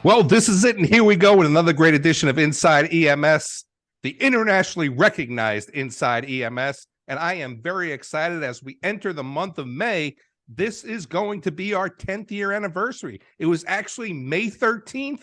Well, this is it, and here we go with another great edition of Inside EMS, the internationally recognized Inside EMS. And I am very excited as we enter the month of May. This is going to be our 10th year anniversary. It was actually May 13th,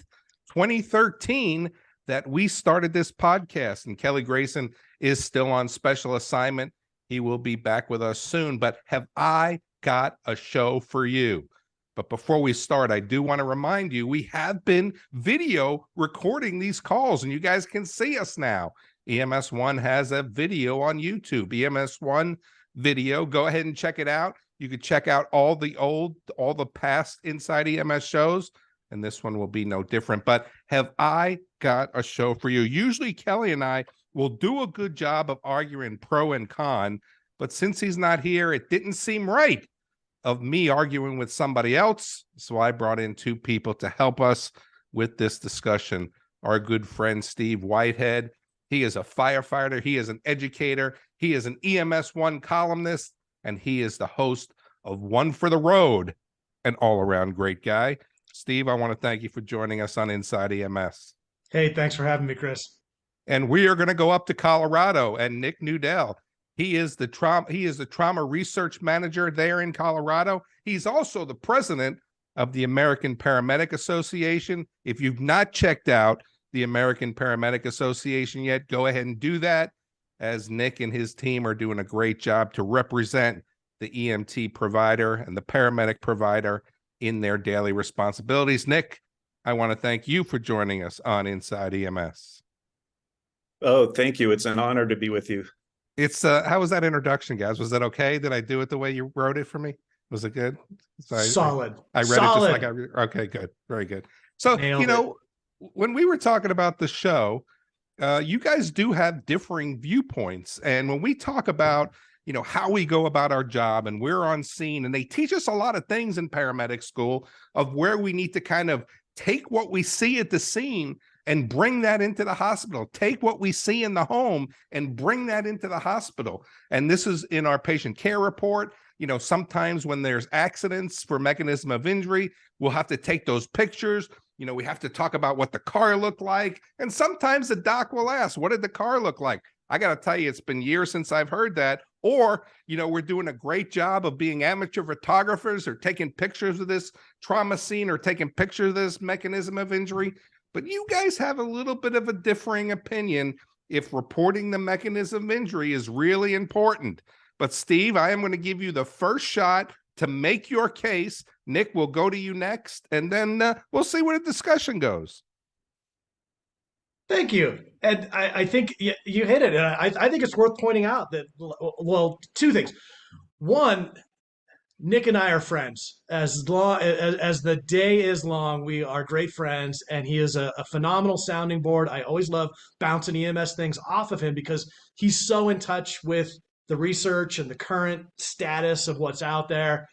2013, that we started this podcast, and Kelly Grayson is still on special assignment. He will be back with us soon, but have I got a show for you? But before we start, I do want to remind you, we have been video recording these calls, and you guys can see us now. EMS1 has a video on YouTube, EMS1 video. Go ahead and check it out. You can check out all the past Inside EMS shows, and this one will be no different. But have I got a show for you? Usually Kelly and I will do a good job of arguing pro and con, but since he's not here, it didn't seem right of me arguing with somebody else. So I brought in two people to help us with this discussion. Our good friend, Steve Whitehead. He is a firefighter. He is an educator. He is an EMS1 columnist, and he is the host of One for the Road, an all-around great guy. Steve, I want to thank you for joining us on Inside EMS. Hey, thanks for having me, Chris. And we are going to go up to Colorado, and Nick Nudell. He is the trauma research manager there in Colorado. He's also the president of the American Paramedic Association. If you've not checked out the American Paramedic Association yet, go ahead and do that, as Nick and his team are doing a great job to represent the EMT provider and the paramedic provider in their daily responsibilities. Nick, I want to thank you for joining us on Inside EMS. Oh, thank you. It's an honor to be with you. It's how was that introduction, guys? Was that okay? Did I do it the way you wrote it for me? Was it good? Solid. I read Solid. it just like okay, good, very good. So Nailed when we were talking about the show, you guys do have differing viewpoints, and when we talk about how we go about our job, and we're on scene, and they teach us a lot of things in paramedic school of where we need to kind of take what we see at the scene and bring that into the hospital. Take what we see in the home and bring that into the hospital. And this is in our patient care report. Sometimes when there's accidents for mechanism of injury, we'll have to take those pictures. We have to talk about what the car looked like. And sometimes the doc will ask, what did the car look like? I got to tell you, it's been years since I've heard that. Or, we're doing a great job of being amateur photographers or taking pictures of this trauma scene or taking pictures of this mechanism of injury. But you guys have a little bit of a differing opinion if reporting the mechanism of injury is really important. But Steve, I am going to give you the first shot to make your case. Nick, we'll go to you next, and then we'll see where the discussion goes. Thank you. And I think you hit it. And I think it's worth pointing out that, well, two things. One, Nick and I are friends. As long as the day is long, we are great friends, and he is a phenomenal sounding board. I always love bouncing EMS things off of him because he's so in touch with the research and the current status of what's out there.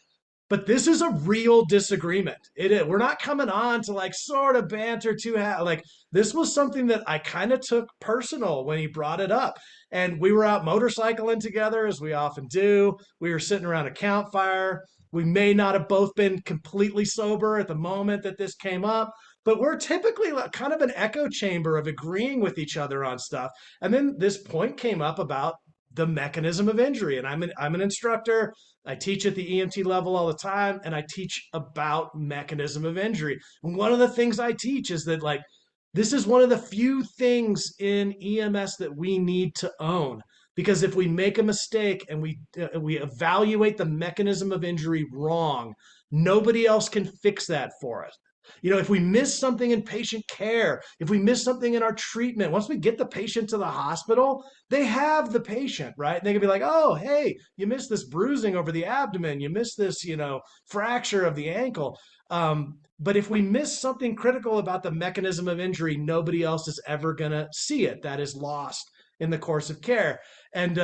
But this is a real disagreement. We're not coming on to like sort of banter like this was something that I kind of took personal when he brought it up. And we were out motorcycling together, as we often do. We were sitting around a campfire. We may not have both been completely sober at the moment that this came up, but we're typically kind of an echo chamber of agreeing with each other on stuff. And then this point came up about the mechanism of injury. And I'm an instructor. I teach at the EMT level all the time, and I teach about mechanism of injury. And one of the things I teach is that this is one of the few things in EMS that we need to own. Because if we make a mistake and we evaluate the mechanism of injury wrong, nobody else can fix that for us. If we miss something in patient care, if we miss something in our treatment, once we get the patient to the hospital, they have the patient, right? And they can be like, oh, hey, you missed this bruising over the abdomen. You missed this, fracture of the ankle. But if we miss something critical about the mechanism of injury, nobody else is ever going to see it. That is lost in the course of care. And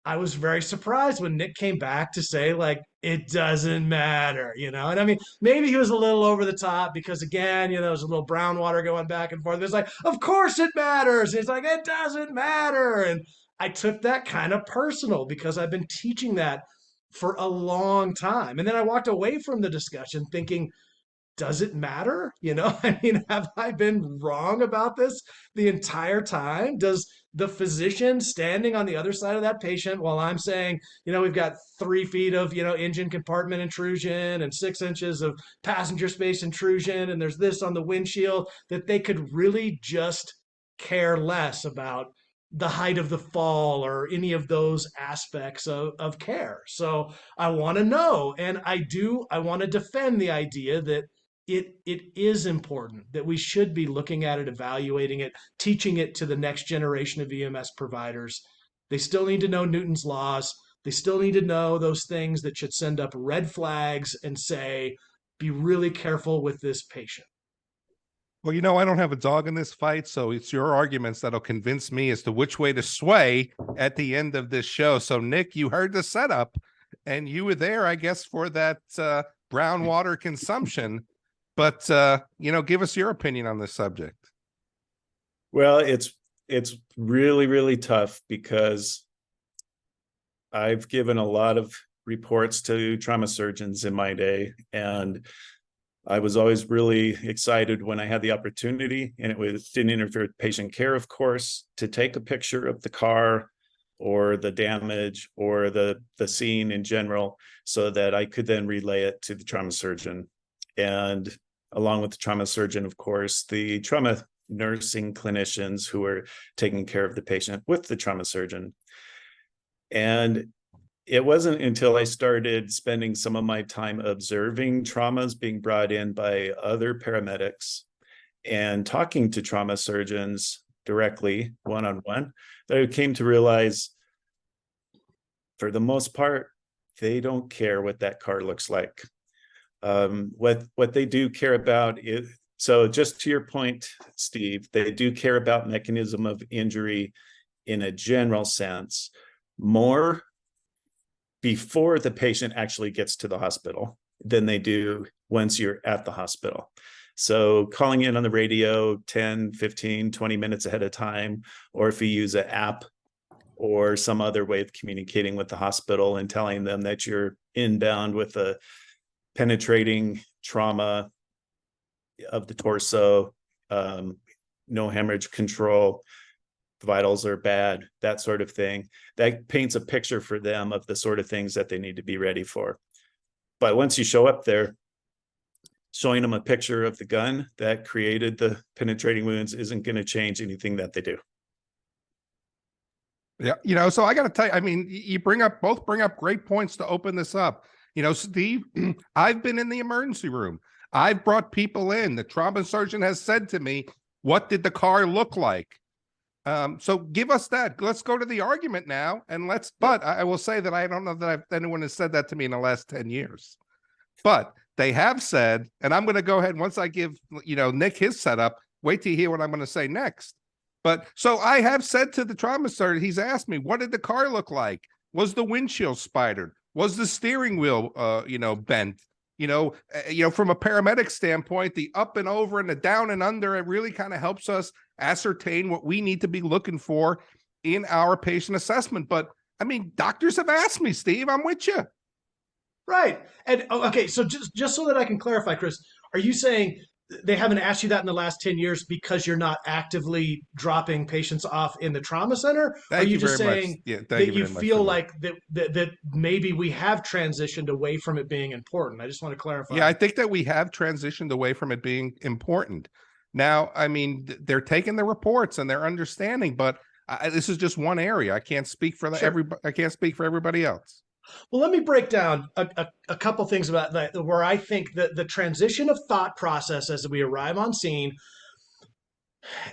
I was very surprised when Nick came back to say, it doesn't matter, And I mean, maybe he was a little over the top because, again, there was a little brown water going back and forth. It's like, of course it matters. And it's like, it doesn't matter. And I took that kind of personal because I've been teaching that for a long time. And then I walked away from the discussion thinking, does it matter? I mean, have I been wrong about this the entire time? Does the physician standing on the other side of that patient while I'm saying, we've got 3 feet of, engine compartment intrusion and 6 inches of passenger space intrusion, and there's this on the windshield, that they could really just care less about the height of the fall or any of those aspects of care. So I want to know, and I want to defend the idea that it is important, that we should be looking at it, evaluating it, teaching it to the next generation of EMS providers. They still need to know Newton's laws. They still need to know those things that should send up red flags and say, be really careful with this patient. Well, I don't have a dog in this fight, so it's your arguments that'll convince me as to which way to sway at the end of this show. So, Nick, you heard the setup, and you were there, I guess, for that brown water consumption. But, give us your opinion on this subject. Well, it's really, really tough because I've given a lot of reports to trauma surgeons in my day, and I was always really excited when I had the opportunity, and didn't interfere with patient care, of course, to take a picture of the car or the damage or the scene in general, so that I could then relay it to the trauma surgeon. And along with the trauma surgeon, of course, the trauma nursing clinicians who are taking care of the patient with the trauma surgeon. And it wasn't until I started spending some of my time observing traumas being brought in by other paramedics and talking to trauma surgeons directly, one-on-one, that I came to realize, for the most part, they don't care what that car looks like. What they do care about is, so just to your point, Steve, they do care about mechanism of injury in a general sense, more before the patient actually gets to the hospital than they do once you're at the hospital. So calling in on the radio 10, 15, 20 minutes ahead of time, or if you use an app or some other way of communicating with the hospital and telling them that you're inbound with a penetrating trauma of the torso, no hemorrhage control, vitals are bad, that sort of thing. That paints a picture for them of the sort of things that they need to be ready for. But once you show up there, showing them a picture of the gun that created the penetrating wounds isn't going to change anything that they do. Yeah, so I got to tell you, I mean, you bring up great points to open this up. Steve, I've been in the emergency room. I've brought people in. The trauma surgeon has said to me, what did the car look like? So give us that. Let's go to the argument now, and but I will say that I don't know that anyone has said that to me in the last 10 years, but they have said, and I'm going to go ahead, once I give, Nick his setup, wait till you hear what I'm going to say next. But so I have said to the trauma surgeon, he's asked me, what did the car look like? Was the windshield spidered? Was the steering wheel, bent? From a paramedic standpoint, the up and over and the down and under, it really kind of helps us ascertain what we need to be looking for in our patient assessment. But I mean, doctors have asked me, Steve, I'm with you. Right. And okay, so just so that I can clarify, Chris, are you saying they haven't asked you that in the last 10 years because you're not actively dropping patients off in the trauma center? Thank are you you just very saying much. that you feel like that maybe we have transitioned away from it being important? I just want to clarify. Yeah, I think that we have transitioned away from it being important. Now, I mean, they're taking the reports and they're understanding, but this is just one area. I can't speak for everybody. I can't speak for everybody else. Well, let me break down a couple things about that, where I think that the transition of thought process as we arrive on scene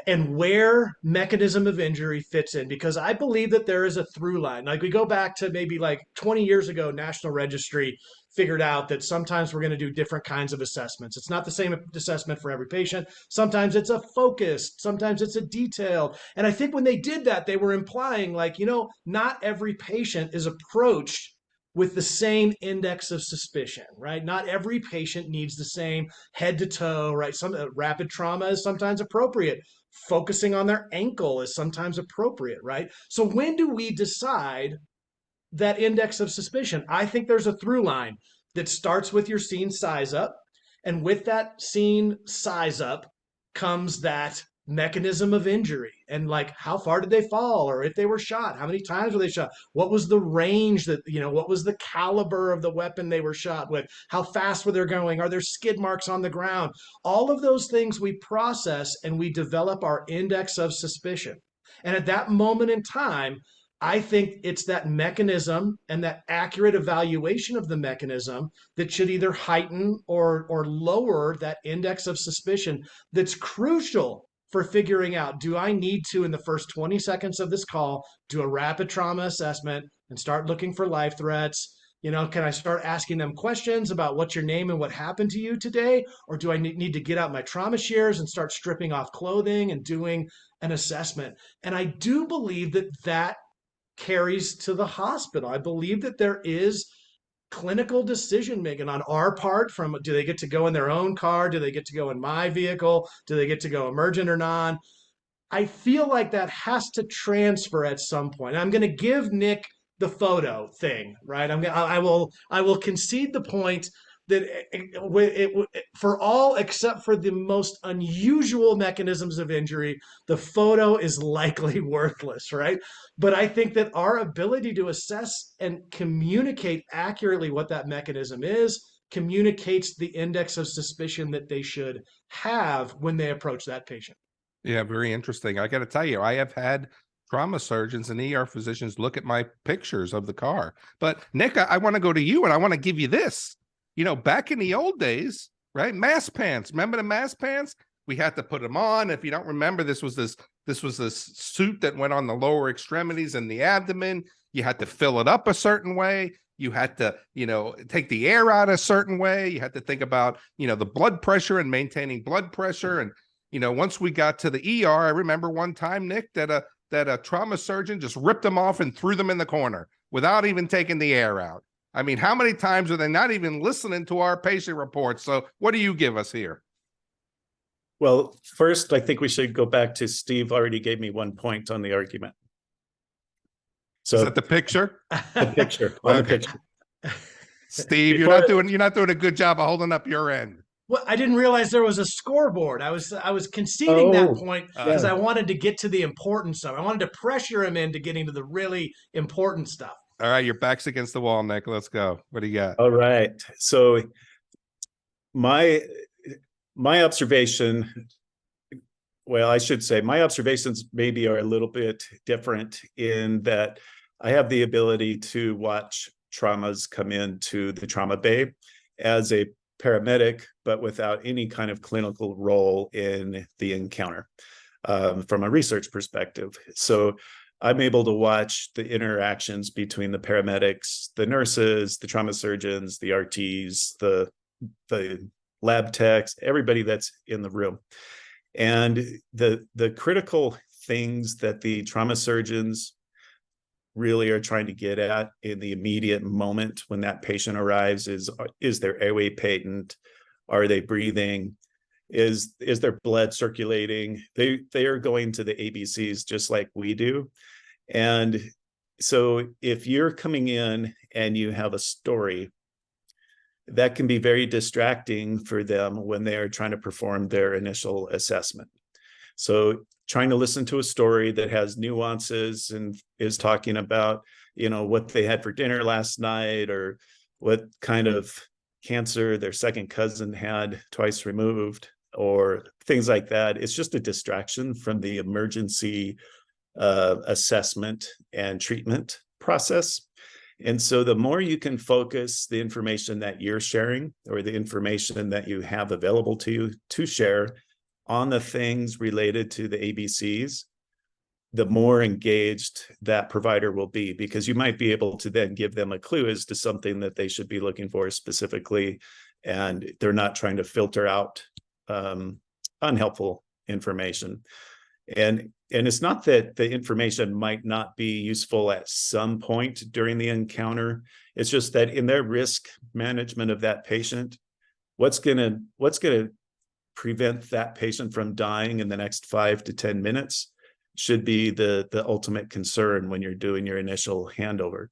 and where mechanism of injury fits in, because I believe that there is a through line. Like, we go back to maybe like 20 years ago, National Registry figured out that sometimes we're going to do different kinds of assessments. It's not the same assessment for every patient. Sometimes it's a focused, sometimes it's a detailed. And I think when they did that, they were implying, like, not every patient is approached with the same index of suspicion, right? Not every patient needs the same head to toe, right? Some rapid trauma is sometimes appropriate. Focusing on their ankle is sometimes appropriate, right? So when do we decide that index of suspicion? I think there's a through line that starts with your scene size up And with that scene size up comes that mechanism of injury and like how far did they fall, or if they were shot, how many times were they shot, what was the range that, what was the caliber of the weapon they were shot with, how fast were they going, are there skid marks on the ground. All of those things we process and we develop our index of suspicion. And at that moment in time, I think it's that mechanism and that accurate evaluation of the mechanism that should either heighten or lower that index of suspicion that's crucial for figuring out, do I need to, in the first 20 seconds of this call, do a rapid trauma assessment and start looking for life threats? Can I start asking them questions about what's your name and what happened to you today? Or do I need to get out my trauma shears and start stripping off clothing and doing an assessment? And I do believe that carries to the hospital. I believe that there is clinical decision making on our part, from do they get to go in their own car, do they get to go in my vehicle, do they get to go emergent or non. I feel like that has to transfer at some point. I'm going to give Nick the photo thing, right? I will concede the point that for all except for the most unusual mechanisms of injury, the photo is likely worthless, right? But I think that our ability to assess and communicate accurately what that mechanism is communicates the index of suspicion that they should have when they approach that patient. Yeah, very interesting. I got to tell you, I have had trauma surgeons and ER physicians look at my pictures of the car. But Nick, I want to go to you and I want to give you this. Back in the old days, right? Mask pants. Remember the mask pants? We had to put them on. If you don't remember, this was this suit that went on the lower extremities and the abdomen. You had to fill it up a certain way. You had to, take the air out a certain way. You had to think about, the blood pressure and maintaining blood pressure. And, once we got to the ER, I remember one time, Nick, that a trauma surgeon just ripped them off and threw them in the corner without even taking the air out. I mean, how many times are they not even listening to our patient reports? So what do you give us here? Well, first, I think we should go back to Steve already gave me 1 point on the argument. So is that the picture? The picture. On the picture. Steve, you're not doing a good job of holding up your end. Well, I didn't realize there was a scoreboard. I was conceding that point because I wanted to get to the important stuff. I wanted to pressure him into getting to the really important stuff. All right, your back's against the wall, Nick. Let's go. What do you got? All right. So my observation, well, I should say my observations maybe are a little bit different in that I have the ability to watch traumas come into the trauma bay as a paramedic, but without any kind of clinical role in the encounter from a research perspective. So I'm able to watch the interactions between the paramedics, the nurses, the trauma surgeons, the RTs, the lab techs, everybody that's in the room. And the critical things that the trauma surgeons really are trying to get at in the immediate moment when that patient arrives is their airway patent? Are they breathing? Is their blood circulating? They are going to the ABCs just like we do. And so if you're coming in and you have a story, that can be very distracting for them when they are trying to perform their initial assessment. So trying to listen to a story that has nuances and is talking about, what they had for dinner last night or what kind of cancer their second cousin had twice removed or things like that. It's just a distraction from the emergency assessment and treatment process. And so the more you can focus the information that you're sharing or the information that you have available to you to share on the things related to the ABCs, the more engaged that provider will be, because you might be able to then give them a clue as to something that they should be looking for specifically, and they're not trying to filter out unhelpful information. And it's not that the information might not be useful at some point during the encounter. It's just that in their risk management of that patient, what's gonna prevent that patient from dying in the next 5 to 10 minutes should be the ultimate concern when you're doing your initial handover.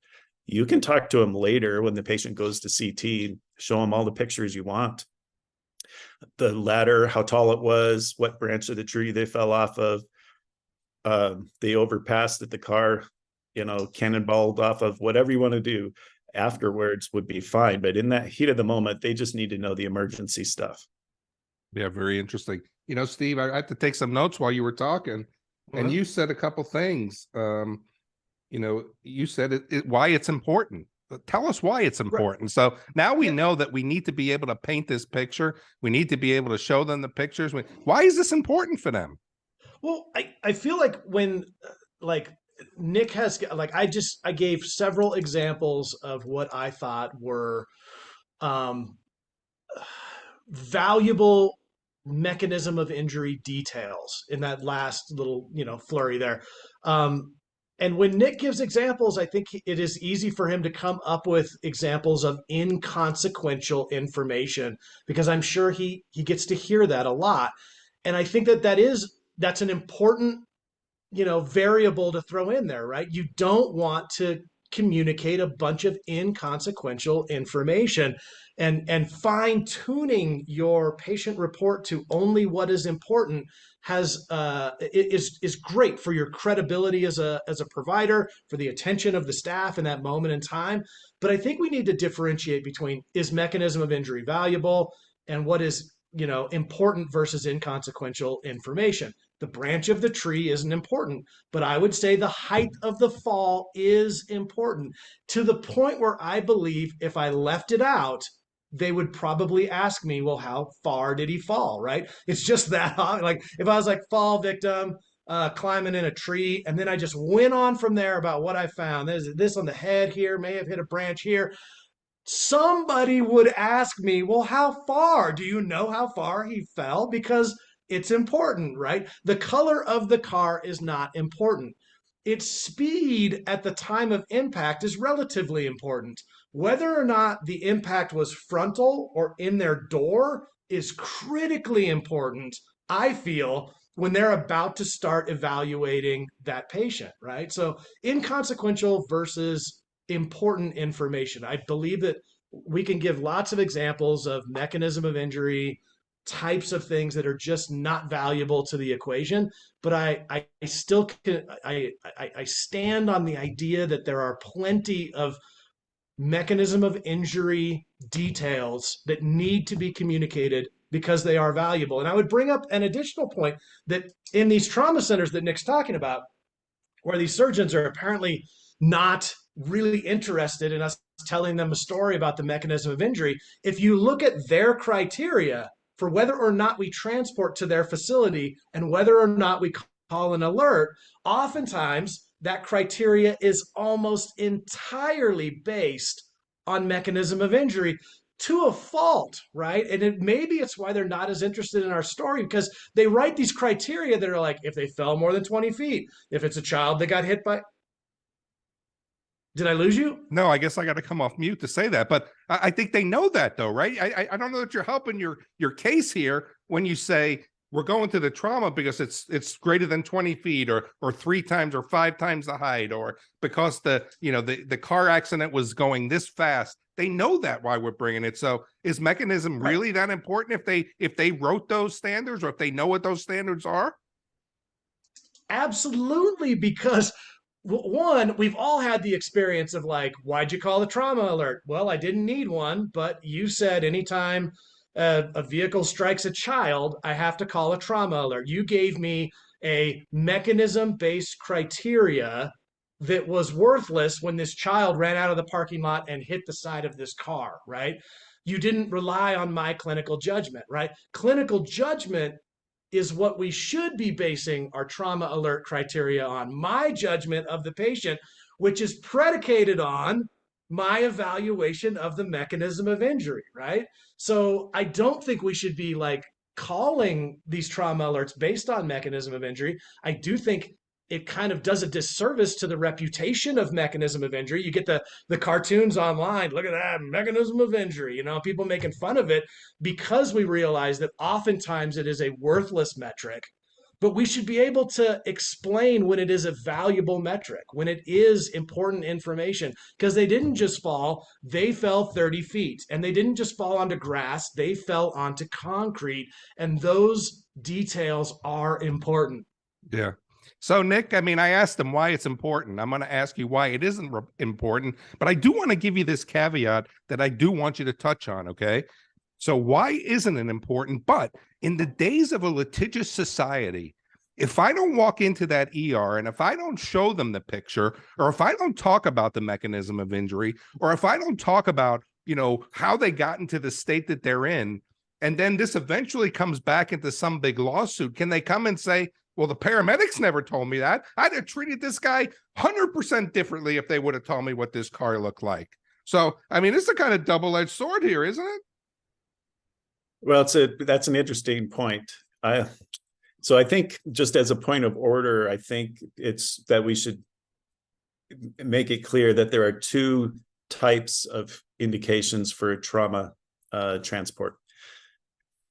You can talk to them later when the patient goes to CT, show them all the pictures you want. the ladder, how tall it was, what branch of the tree they fell off of. They overpassed it, the car, cannonballed off of, whatever you want to do afterwards would be fine. But in that heat of the moment, they just need to know the emergency stuff. Yeah, very interesting. Steve, I had to take some notes while you were talking, and you said a couple things. You said why it's important. Tell us why it's important. Right. So now we know that we need to be able to paint this picture. We need to be able to show them the pictures. Why is this important for them? Well, I feel like when Nick has I gave several examples of what I thought were valuable mechanism of injury details in that last little flurry there. And when Nick gives examples, I think it is easy for him to come up with examples of inconsequential information, because I'm sure he gets to hear that a lot. And I think that's an important, variable to throw in there, right? You don't want to communicate a bunch of inconsequential information, and fine tuning your patient report to only what is important is great for your credibility as a provider, for the attention of the staff in that moment in time. But I think we need to differentiate between, is mechanism of injury valuable, and what is important versus inconsequential information. The branch of the tree isn't important, but I would say the height of the fall is important, to the point where I believe if I left it out, they would probably ask me, well, how far did he fall, right? It's just that, like, if I was like, fall victim, climbing in a tree, and then I just went on from there about what I found. There's this on the head here, may have hit a branch here. Somebody would ask me, well, how far? Do you know how far he fell? Because it's important, right? The color of the car is not important. Its speed at the time of impact is relatively important. Whether or not the impact was frontal or in their door is critically important, I feel, when they're about to start evaluating that patient, right? So inconsequential versus important information. I believe that we can give lots of examples of mechanism of injury, types of things that are just not valuable to the equation. But I still can, I stand on the idea that there are plenty of mechanism of injury details that need to be communicated because they are valuable. And I would bring up an additional point, that in these trauma centers that Nick's talking about, where these surgeons are apparently not really interested in us telling them a story about the mechanism of injury, if you look at their criteria for whether or not we transport to their facility and whether or not we call an alert, oftentimes that criteria is almost entirely based on mechanism of injury, to a fault, right? And maybe it's why they're not as interested in our story, because they write these criteria that are like, if they fell more than 20 feet, if it's a child that got hit by. Did I lose you? No, I guess I got to come off mute to say that, but I think they know that though, right? I don't know that you're helping your case here when you say we're going to the trauma because it's greater than 20 feet or 3 times or 5 times the height, or because the car accident was going this fast. They know that why we're bringing it. So is mechanism really that important if they wrote those standards, or if they know what those standards are? Absolutely, because one, we've all had the experience of like, why'd you call a trauma alert? Well, I didn't need one, but you said anytime a vehicle strikes a child, I have to call a trauma alert. You gave me a mechanism-based criteria that was worthless when this child ran out of the parking lot and hit the side of this car, right? You didn't rely on my clinical judgment, right? Clinical judgment is what we should be basing our trauma alert criteria on. My judgment of the patient, which is predicated on my evaluation of the mechanism of injury, right? So I don't think we should be like calling these trauma alerts based on mechanism of injury. I do think it kind of does a disservice to the reputation of mechanism of injury. You get the cartoons online, look at that mechanism of injury, people making fun of it, because we realize that oftentimes it is a worthless metric. but we should be able to explain when it is a valuable metric, when it is important information, because they didn't just fall, they fell 30 feet, and they didn't just fall onto grass, they fell onto concrete, and those details are important. Yeah. So, Nick, I mean, I asked him why it's important. I'm going to ask you why it isn't important, but I do want to give you this caveat that I do want you to touch on. Okay. So, why isn't it important? But in the days of a litigious society, if I don't walk into that ER and if I don't show them the picture, or if I don't talk about the mechanism of injury, or if I don't talk about, how they got into the state that they're in, and then this eventually comes back into some big lawsuit, can they come and say, well, the paramedics never told me that. I'd have treated this guy 100% differently if they would have told me what this car looked like. So, I mean, it's a kind of double-edged sword here, isn't it? Well, that's an interesting point. So I think just as a point of order, I think it's that we should make it clear that there are two types of indications for trauma transport.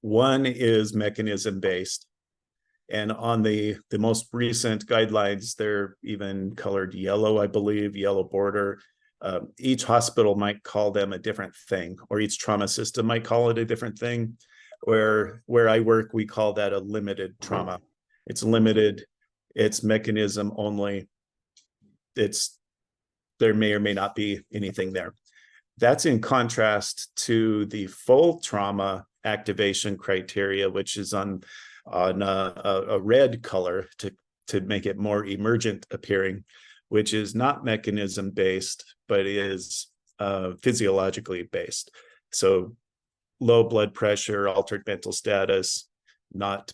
One is mechanism based. And on the most recent guidelines, they're even colored yellow, I believe, yellow border. Each hospital might call them a different thing, or each trauma system might call it a different thing. Where I work, we call that a limited trauma. It's limited, it's mechanism only. There may or may not be anything there. That's in contrast to the full trauma activation criteria, which is on a red color to make it more emergent appearing, which is not mechanism based, but is physiologically based. So low blood pressure, altered mental status, not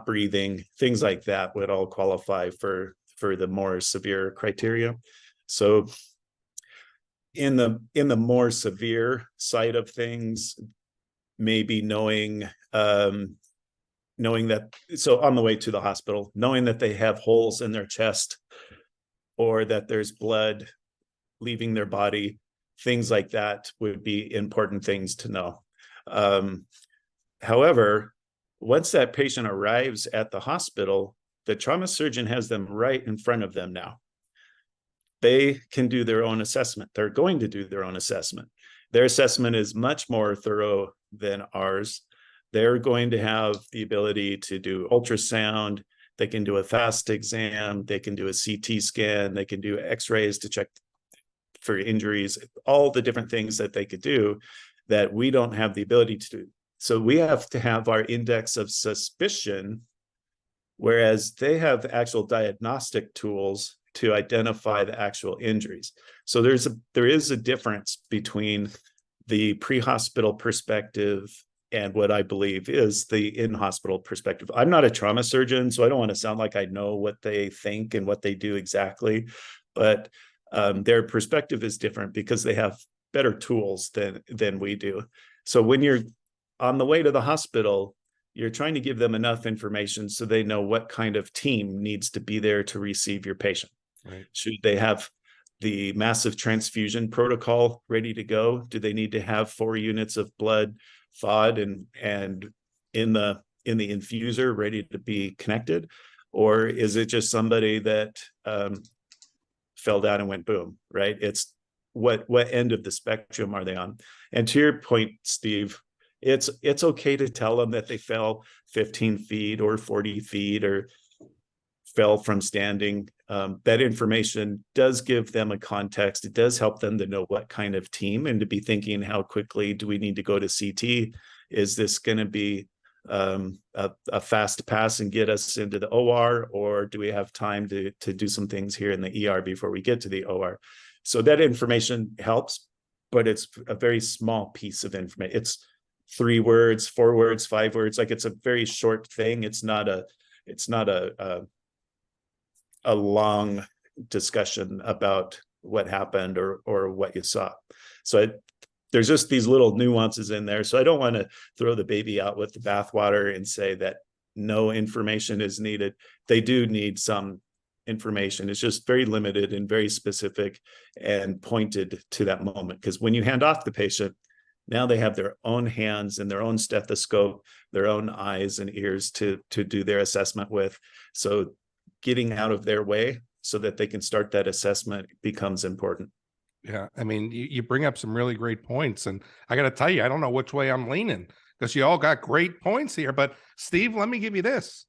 breathing, things like that would all qualify for the more severe criteria. So in the more severe side of things, maybe knowing that, so on the way to the hospital, knowing that they have holes in their chest or that there's blood leaving their body, things like that would be important things to know. However, once that patient arrives at the hospital, the trauma surgeon has them right in front of them now. They can do their own assessment. They're going to do their own assessment. Their assessment is much more thorough than ours. They're going to have the ability to do ultrasound. They can do a fast exam. They can do a CT scan. They can do x-rays to check for injuries, all the different things that they could do that we don't have the ability to do. So we have to have our index of suspicion, whereas they have actual diagnostic tools to identify the actual injuries. So there is a difference between the pre-hospital perspective and what I believe is the in-hospital perspective. I'm not a trauma surgeon, so I don't want to sound like I know what they think and what they do exactly, but their perspective is different because they have better tools than we do. So when you're on the way to the hospital, you're trying to give them enough information so they know what kind of team needs to be there to receive your patient. Right. Should they have the massive transfusion protocol ready to go? Do they need to have 4 units of blood thawed and in the infuser ready to be connected? Or is it just somebody that fell down and went boom, right? It's what end of the spectrum are they on? And to your point, Steve, it's okay to tell them that they fell 15 feet or 40 feet or fell from standing. That information does give them a context. It does help them to know what kind of team and to be thinking, how quickly do we need to go to CT? Is this going to be a fast pass and get us into the OR, or do we have time to do some things here in the ER before we get to the OR? So that information helps, but it's a very small piece of information. It's 3 words, 4 words, 5 words. Like, it's a very short thing. It's not a long discussion about what happened or what you saw. So there's just these little nuances in there. So I don't want to throw the baby out with the bathwater and say that no information is needed. They do need some information. It's just very limited and very specific and pointed to that moment. Because when you hand off the patient, Now they have their own hands and their own stethoscope, their own eyes and ears to do their assessment with. So getting out of their way so that they can start that assessment becomes important. Yeah, I mean, you bring up some really great points, and I got to tell you, I don't know which way I'm leaning because you all got great points here. But Steve, let me give you this.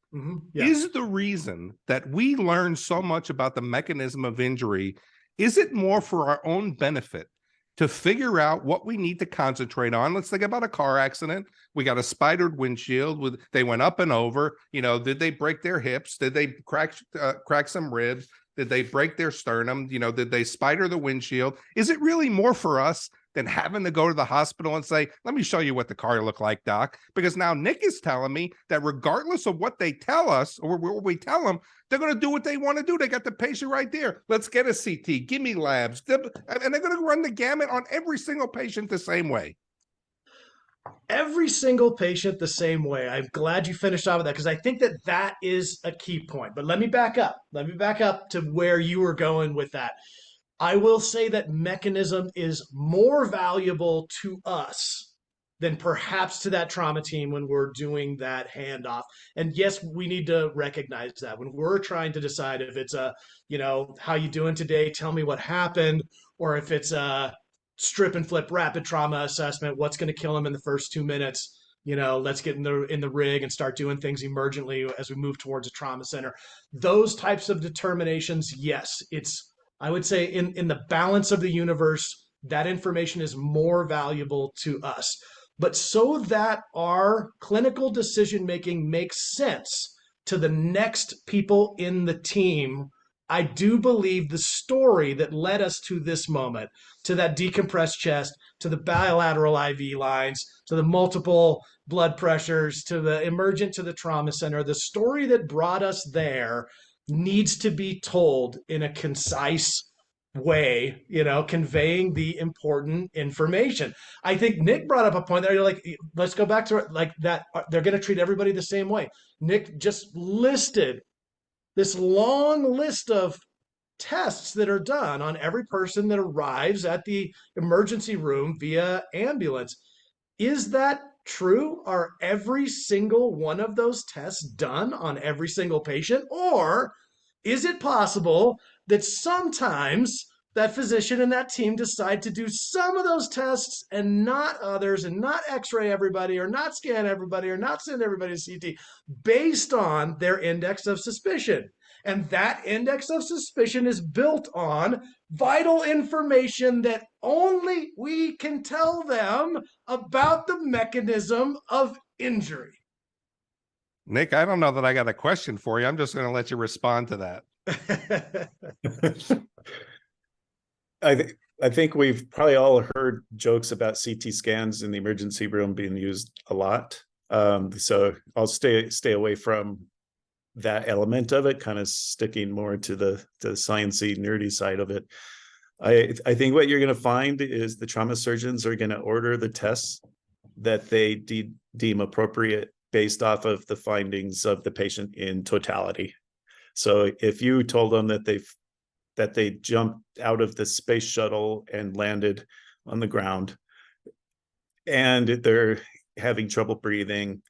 Yeah. Is the reason that we learn so much about the mechanism of injury, is it more for our own benefit to figure out what we need to concentrate on? Let's think about a car accident. We got a spidered windshield. They went up and over. You know, did they break their hips? Did they crack some ribs? Did they break their sternum? You know, did they spider the windshield? Is it really more for us than having to go to the hospital and say, let me show you what the car looked like, doc? Because now Nick is telling me that regardless of what they tell us or what we tell them, they're going to do what they want to do. They got the patient right there. Let's get a CT. Give me labs. And they're going to run the gamut on every single patient the same way. Every single patient the same way. I'm glad you finished off with that because I think that that is a key point. But let me back up. Let me back up to where you were going with that. I will say that mechanism is more valuable to us than perhaps to that trauma team when we're doing that handoff. And yes, we need to recognize that when we're trying to decide if it's a, you know, how you doing today? Tell me what happened, or if it's a strip and flip rapid trauma assessment, what's going to kill them in the first 2 minutes? You know, let's get in the rig and start doing things emergently as we move towards a trauma center. Those types of determinations, yes, it's, I would say in the balance of the universe, that information is more valuable to us. But so that our clinical decision making makes sense to the next people in the team, I do believe the story that led us to this moment, to that decompressed chest, to the bilateral IV lines, to the multiple blood pressures, to the emergent to the trauma center, the story that brought us there needs to be told in a concise way, you know, conveying the important information. I think Nick brought up a point there. You're like, let's go back to like that. They're going to treat everybody the same way. Nick just listed this long list of tests that are done on every person that arrives at the emergency room via ambulance. Is that true? Are every single one of those tests done on every single patient? Or is it possible that sometimes that physician and that team decide to do some of those tests and not others, and not x-ray everybody, or not scan everybody, or not send everybody to CT based on their index of suspicion? And that index of suspicion is built on vital information that only we can tell them about the mechanism of injury. Nick, I don't know that I got a question for you. I'm just going to let you respond to that. I think we've probably all heard jokes about CT scans in the emergency room being used a lot. So I'll stay away from that element of it, kind of sticking more to the sciencey, nerdy side of it. I think what you're going to find is the trauma surgeons are going to order the tests that they deem appropriate based off of the findings of the patient in totality. So if you told them that they jumped out of the space shuttle and landed on the ground, and they're having trouble breathing,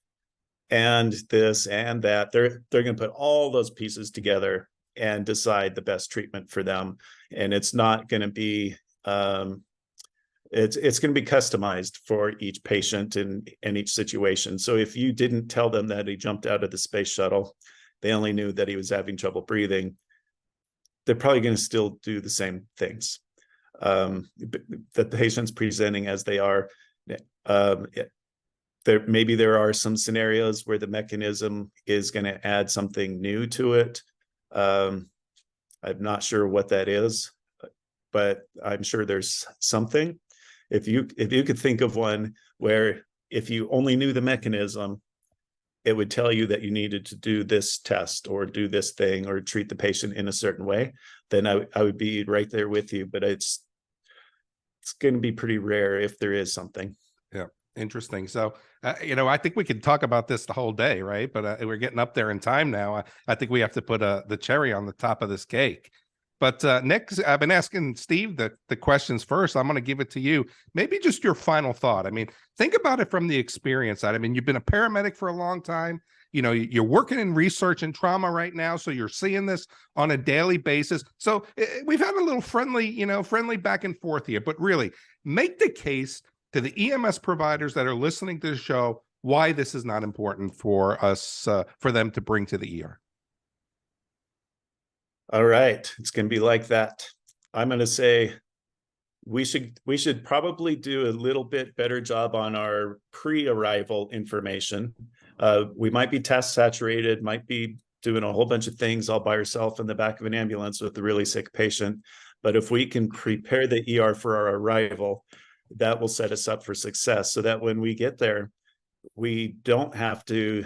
and this and that, they're going to put all those pieces together and decide the best treatment for them. And it's not going to be it's going to be customized for each patient and each situation. So if you didn't tell them that he jumped out of the space shuttle, they only knew that he was having trouble breathing, they're probably going to still do the same things. The patient's presenting as they are. Maybe there are some scenarios where the mechanism is going to add something new to it. I'm not sure what that is, but I'm sure there's something. If you could think of one where if you only knew the mechanism, it would tell you that you needed to do this test or do this thing or treat the patient in a certain way, then I would be right there with you. But it's going to be pretty rare if there is something. Yeah. Interesting. So, I think we could talk about this the whole day, right? But we're getting up there in time now. I think we have to put the cherry on the top of this cake. But Nick, I've been asking Steve the questions first. I'm going to give it to you. Maybe just your final thought. I mean, think about it from the experience side. I mean, you've been a paramedic for a long time. You know, you're working in research and trauma right now, so you're seeing this on a daily basis. So we've had a little friendly back and forth here. But really, make the case to the EMS providers that are listening to the show why this is not important for us, for them to bring to the ER. All right, it's going to be like that. I'm going to say we should probably do a little bit better job on our pre-arrival information. We might be task saturated, might be doing a whole bunch of things all by yourself in the back of an ambulance with a really sick patient. But if we can prepare the ER for our arrival, that will set us up for success, so that when we get there, we don't have to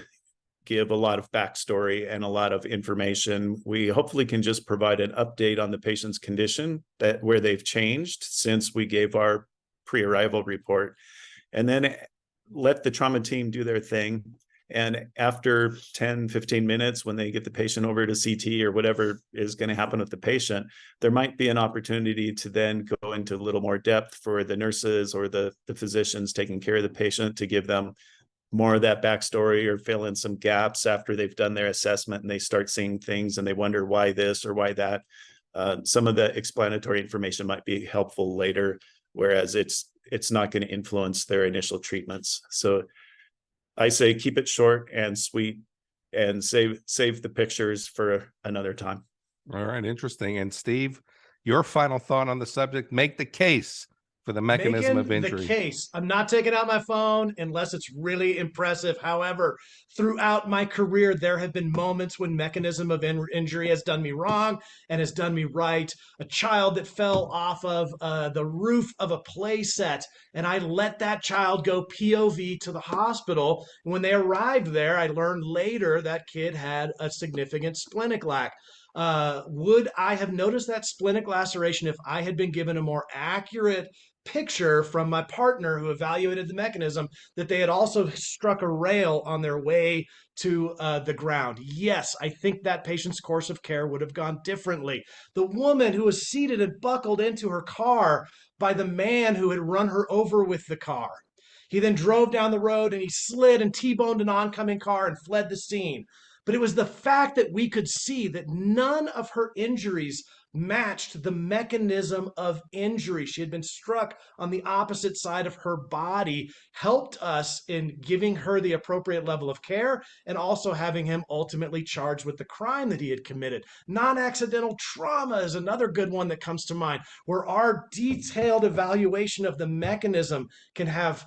give a lot of backstory and a lot of information. We hopefully can just provide an update on the patient's condition, that where they've changed since we gave our pre-arrival report, and then let the trauma team do their thing. And after 10, 15 minutes, when they get the patient over to CT or whatever is going to happen with the patient, there might be an opportunity to then go into a little more depth for the nurses or the physicians taking care of the patient, to give them more of that backstory or fill in some gaps after they've done their assessment and they start seeing things and they wonder why this or why that. Some of the explanatory information might be helpful later, whereas it's not going to influence their initial treatments. So I say keep it short and sweet, and save the pictures for another time. All right, interesting. And Steve, your final thought on the subject: make the case for the mechanism of injury. The case. I'm not taking out my phone unless it's really impressive. However, throughout my career, there have been moments when mechanism of injury has done me wrong and has done me right. A child that fell off of the roof of a play set, and I let that child go POV to the hospital. And when they arrived there, I learned later that kid had a significant splenic lac. Would I have noticed that splenic laceration if I had been given a more accurate picture from my partner who evaluated the mechanism that they had also struck a rail on their way to the ground? Yes, I think that patient's course of care would have gone differently. The woman who was seated and buckled into her car by the man who had run her over with the car. He then drove down the road and he slid and T-boned an oncoming car and fled the scene. But it was the fact that we could see that none of her injuries matched the mechanism of injury. She had been struck on the opposite side of her body, helped us in giving her the appropriate level of care and also having him ultimately charged with the crime that he had committed. Non-accidental trauma is another good one that comes to mind, where our detailed evaluation of the mechanism can have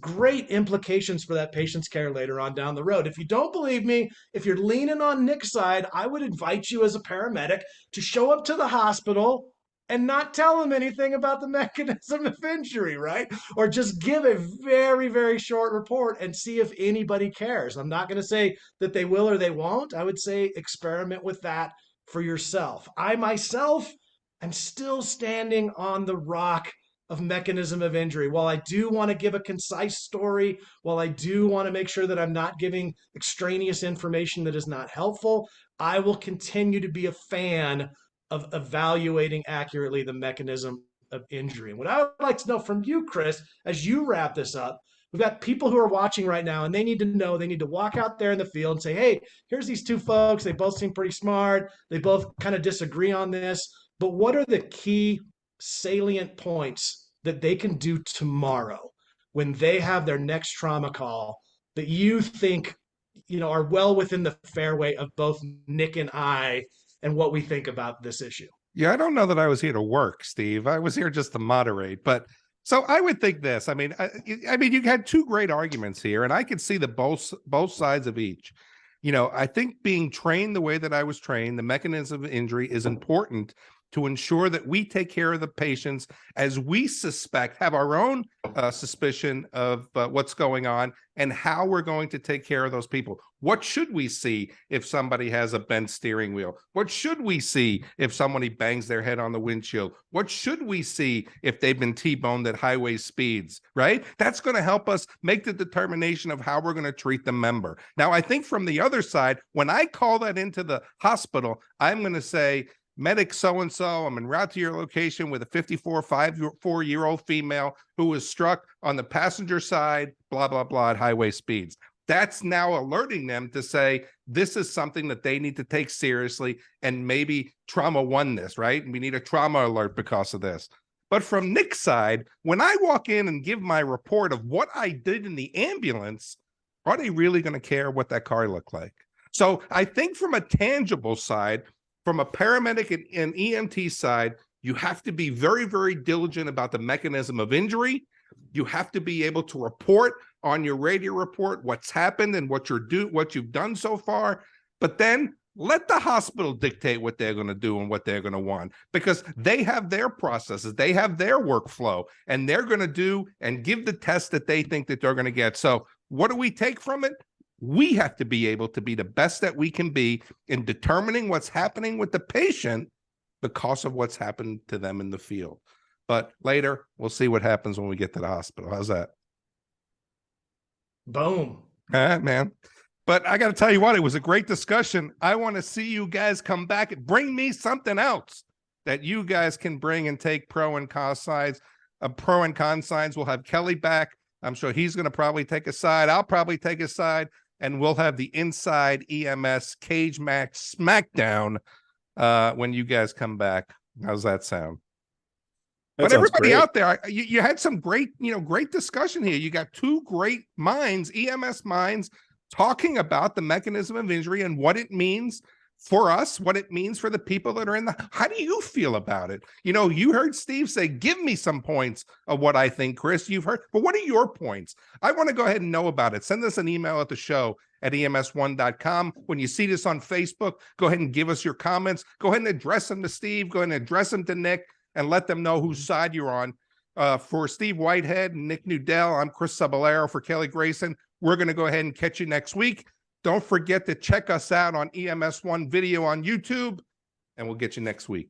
great implications for that patient's care later on down the road. If you don't believe me, if you're leaning on Nick's side, I would invite you as a paramedic to show up to the hospital and not tell them anything about the mechanism of injury, right? Or just give a very, very short report and see if anybody cares. I'm not going to say that they will or they won't. I would say experiment with that for yourself. I myself am still standing on the rock of mechanism of injury. While I do want to give a concise story, while I do want to make sure that I'm not giving extraneous information that is not helpful, I will continue to be a fan of evaluating accurately the mechanism of injury. And what I would like to know from you, Chris, as you wrap this up, we've got people who are watching right now and they need to know, they need to walk out there in the field and say, hey, here's these two folks. They both seem pretty smart. They both kind of disagree on this. But what are the key salient points that they can do tomorrow when they have their next trauma call that you think, are well within the fairway of both Nick and I and what we think about this issue? Yeah, I don't know that I was here to work, Steve. I was here just to moderate. But so I would think this. I mean, you had two great arguments here, and I could see the both sides of each. I think being trained the way that I was trained, the mechanism of injury is important to ensure that we take care of the patients as we suspect, have our own suspicion of what's going on and how we're going to take care of those people. What should we see if somebody has a bent steering wheel? What should we see if somebody bangs their head on the windshield? What should we see if they've been T-boned at highway speeds, right? That's going to help us make the determination of how we're going to treat the member. Now, I think from the other side, when I call that into the hospital, I'm going to say, medic so-and-so, I'm en route to your location with a 4-year-old female who was struck on the passenger side, blah, blah, blah, at highway speeds. That's now alerting them to say, this is something that they need to take seriously, and maybe trauma won this, right? And we need a trauma alert because of this. But from Nick's side, when I walk in and give my report of what I did in the ambulance, are they really going to care what that car looked like? So I think from a tangible side, from a paramedic and EMT side, you have to be very, very diligent about the mechanism of injury. You have to be able to report on your radio report what's happened and what you've done so far. But then let the hospital dictate what they're going to do and what they're going to want, because they have their processes, they have their workflow, and they're going to do and give the test that they think that they're going to get. So what do we take from it? We have to be able to be the best that we can be in determining what's happening with the patient because of what's happened to them in the field. But later, we'll see what happens when we get to the hospital. How's that? Boom. All right, man. But I got to tell you what, it was a great discussion. I want to see you guys come back and bring me something else that you guys can bring and take pro and con sides. Pro and con sides. We'll have Kelly back. I'm sure he's going to probably take a side. I'll probably take a side. And we'll have the Inside EMS Cage Match Smackdown when you guys come back. How's that sound? But everybody out there, you had some great, great discussion here. You got two great minds, EMS minds, talking about the mechanism of injury and what it means for us, what it means for the people that are in the. How do you feel about it? You heard Steve say, give me some points of what I think, Chris. You've heard, but what are your points? I want to go ahead and know about it. Send us an email at the show at ems1.com. When you see this on Facebook, go ahead and give us your comments. Go ahead and address them to Steve. Go ahead and address them to Nick, and let them know whose side you're on. For Steve Whitehead and Nick Nudell, I'm Chris Cebollero for Kelly Grayson. We're going to go ahead and catch you next week. Don't forget to check us out on EMS1 video on YouTube, and we'll get you next week.